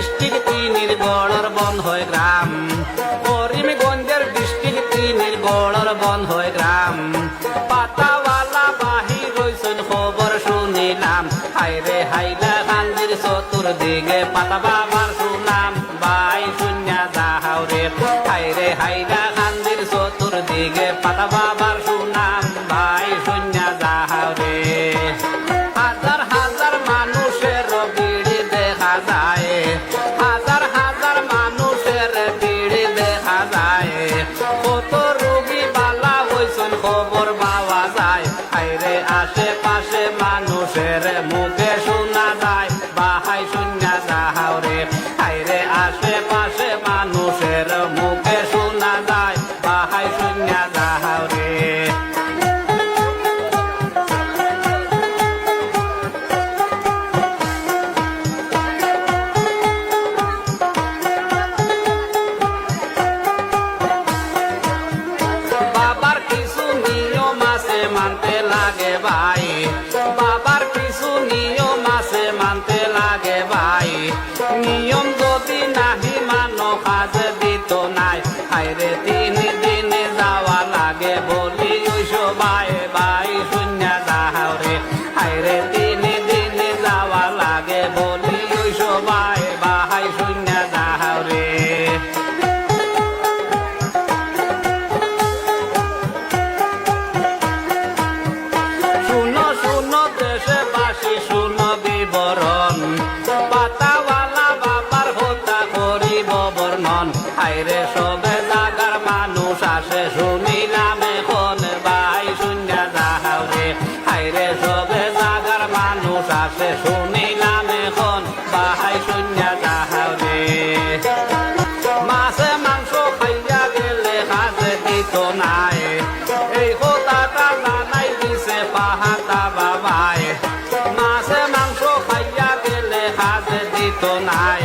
District তিনির গড়র বন হয় গ্রাম, করিমগঞ্জের district তিনির গড়র বন হয় গ্রাম। পাতাওয়ালা বাহির হইছেন খবর শুনিলাম, হাইরে হাইলা কান্দির চতুর্দিকে পাতা বাবার সুনাম। বাই শুনিয়া যাহাও রে, হাইরে হাইলা কান্দির চতুর্দিকে পাতা বাবার সুনাম। ভাই শুনিয়া যাহাও রে, হাজার হাজার মানুষের ভিড় দেখা যায়, হাজার হাজার মানুষের ভিড় দেখা যায়। কত রোগী বালা হইছেন খবর পাওয়া যায়, হাইরে আশেপাশে মানুষের মুখে শোনা যায়। বাহাই শুনিয়া যাহাও রে, হাইরে আশেপাশে মানুষের মুখে শোনা যায়। বাহাই শুনিয়া যাহাও রে। বাবার কিছু নিয়ম আছে মানতে লাগে ভাই, বাবার কিছু নিয়ম আছে মানতে লাগে ভাই। নিয়ম যদি নাহি মানো কাজ দিত নাই, হাইরে 3 দিনে যাওয়া লাগে বলি ওই সবাই। ভাই শুনিয়া যাহাও রে, হাইরে 3 দিনে যাওয়া লাগে বলি ওই সবাই। ভাই শুনিয়া যাহাও রে। শুনো শুনো দেশবাসী শুনো বিবরণ, পাতাওয়ালা বাবার হত্যা করিব বর্ণন। হাইরে সবে জাগার মানুষ আসে শুনিলাম এখন। ভাই শুনিয়া যাহাও রে, হাইরে সবে জাগার মানুষ আসে শুনিলাম এখন। ভাই শুনিয়া যাহাও রে। মাছে মাংস খাইয়া গেলে কাজে দিত নাই, এই কথাটা জানাই দিছে পাহাতা বাবাই। মাছে মাংস খাইয়া গেলে কাজে দিত নাই,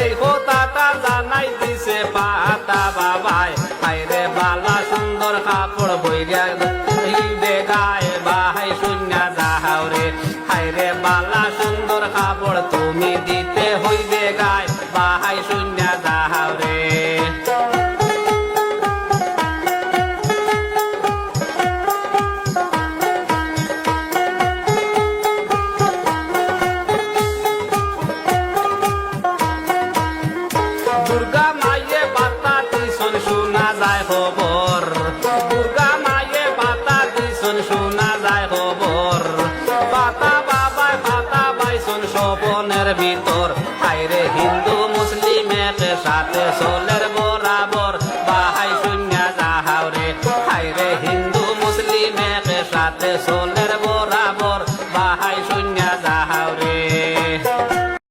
এই কথাটা জানাই দিছে পাহাতা বাবাই। হাইরে বালা সুন্দর কাপড় বইরা হইবে গায়ে। ভাই শুনিয়া যাহাও রে, হাইরে বালা সুন্দর কাপড় তুমি দিতে হইবে গায়ে। ভাই শুনিয়া যাহাও রে। দুর্গা মায়ে বাতা দিছন শোনা যায় খবর, দুর্গা মায়ে বাতা দিছন শোনা যায় খবর। পাতা বাবাই পাতা বাইছন স্বপনের ভিতর, হাইরে হিন্দু মুসলিম একসাথে চলের বরাবর। বাহাই শুনিয়া যাহাও রে, হাইরে হিন্দু মুসলিম একসাথে চলে